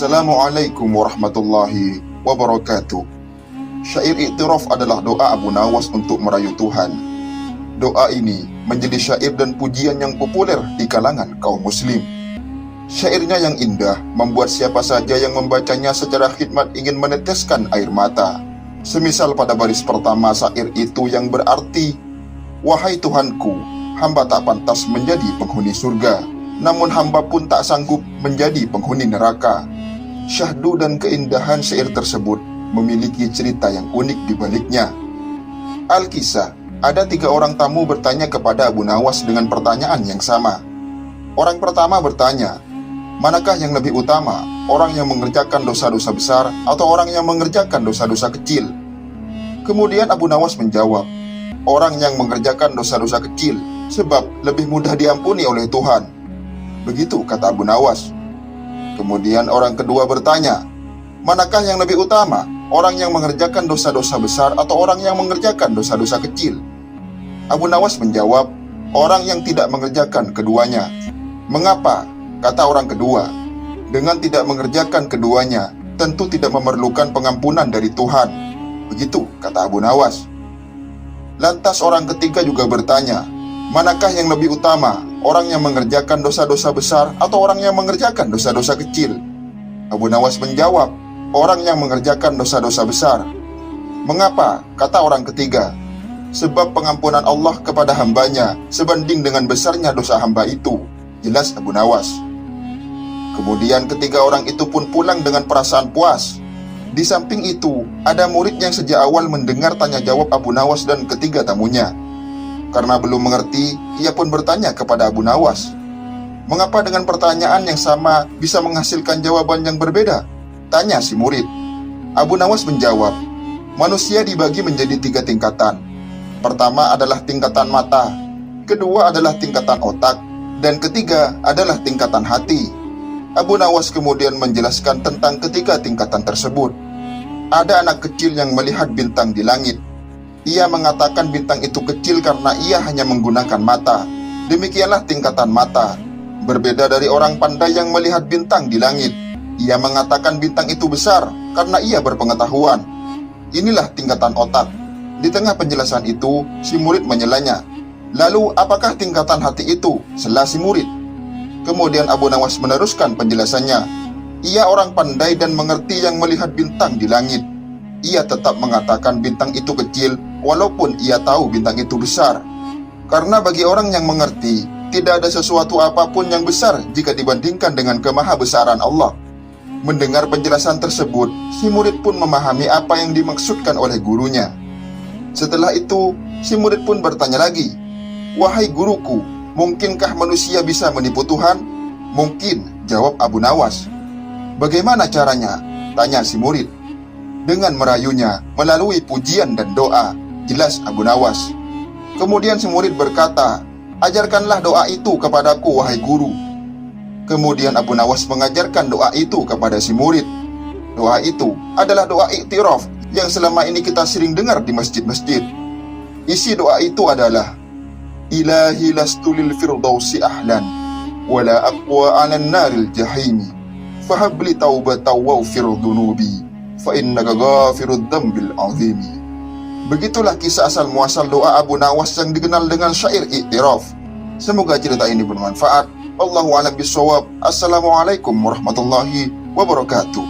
Assalamualaikum warahmatullahi wabarakatuh. Syair iktiraf adalah doa Abu Nawas untuk merayu Tuhan. Doa ini menjadi syair dan pujian yang populer di kalangan kaum muslim. Syairnya yang indah membuat siapa saja yang membacanya secara khidmat ingin meneteskan air mata. Semisal pada baris pertama syair itu yang berarti, "Wahai Tuhanku, hamba tak pantas menjadi penghuni surga, namun hamba pun tak sanggup menjadi penghuni neraka." Syahdu dan keindahan syair tersebut memiliki cerita yang unik di baliknya. Al-Kisah, ada 3 orang tamu bertanya kepada Abu Nawas dengan pertanyaan yang sama. Orang pertama bertanya, "Manakah yang lebih utama, orang yang mengerjakan dosa-dosa besar atau orang yang mengerjakan dosa-dosa kecil?" Kemudian Abu Nawas menjawab, "Orang yang mengerjakan dosa-dosa kecil, sebab lebih mudah diampuni oleh Tuhan." Begitu kata Abu Nawas. Kemudian orang kedua bertanya, "Manakah yang lebih utama, orang yang mengerjakan dosa-dosa besar atau orang yang mengerjakan dosa-dosa kecil?" Abu Nawas menjawab, "Orang yang tidak mengerjakan keduanya." "Mengapa?" kata orang kedua. "Dengan tidak mengerjakan keduanya, tentu tidak memerlukan pengampunan dari Tuhan." Begitu kata Abu Nawas. Lantas orang ketiga juga bertanya, "Manakah yang lebih utama, orang yang mengerjakan dosa-dosa besar atau orang yang mengerjakan dosa-dosa kecil?" Abu Nawas menjawab, "Orang yang mengerjakan dosa-dosa besar." "Mengapa?" kata orang ketiga. "Sebab pengampunan Allah kepada hambanya sebanding dengan besarnya dosa hamba itu." Jelas Abu Nawas. Kemudian ketiga orang itu pun pulang dengan perasaan puas. Di samping itu, ada murid yang sejak awal mendengar tanya jawab Abu Nawas dan ketiga tamunya. Karena belum mengerti, ia pun bertanya kepada Abu Nawas, "Mengapa dengan pertanyaan yang sama bisa menghasilkan jawaban yang berbeda?" tanya si murid. Abu Nawas menjawab, "Manusia dibagi menjadi 3 tingkatan. Pertama adalah tingkatan mata, kedua adalah tingkatan otak, dan ketiga adalah tingkatan hati." Abu Nawas kemudian menjelaskan tentang ketiga tingkatan tersebut. Ada anak kecil yang melihat bintang di langit. Ia mengatakan bintang itu kecil karena ia hanya menggunakan mata. Demikianlah tingkatan mata. Berbeda dari orang pandai yang melihat bintang di langit. Ia mengatakan bintang itu besar karena ia berpengetahuan. Inilah tingkatan otak. Di tengah penjelasan itu, si murid menyelanya. "Lalu apakah tingkatan hati itu?" sela si murid. Kemudian Abu Nawas meneruskan penjelasannya. "Ia orang pandai dan mengerti yang melihat bintang di langit. Ia tetap mengatakan bintang itu kecil walaupun ia tahu bintang itu besar. Karena bagi orang yang mengerti, tidak ada sesuatu apapun yang besar jika dibandingkan dengan kemahabesaran Allah." Mendengar penjelasan tersebut, si murid pun memahami apa yang dimaksudkan oleh gurunya. Setelah itu, si murid pun bertanya lagi, "Wahai guruku, mungkinkah manusia bisa menipu Tuhan?" "Mungkin," jawab Abu Nawas. "Bagaimana caranya?" tanya si murid. "Dengan merayunya melalui pujian dan doa," jelas Abu Nawas. Kemudian si murid berkata, "Ajarkanlah doa itu kepadaku, wahai guru." Kemudian Abu Nawas mengajarkan doa itu kepada si murid. Doa itu adalah doa iktiraf yang selama ini kita sering dengar di masjid-masjid. Isi doa itu adalah, "Ilahi lastu lil firdausi ahlan, wala aqwa 'alan naril jahimi, fahabli taubatan waghfir dhunubi, fa innaka ghafirud dzambil 'azimi." Begitulah kisah asal muasal doa Abu Nawas yang dikenal dengan syair iktiraf. Semoga cerita ini bermanfaat. Wallahu a'lam bishawab. Assalamualaikum warahmatullahi wabarakatuh.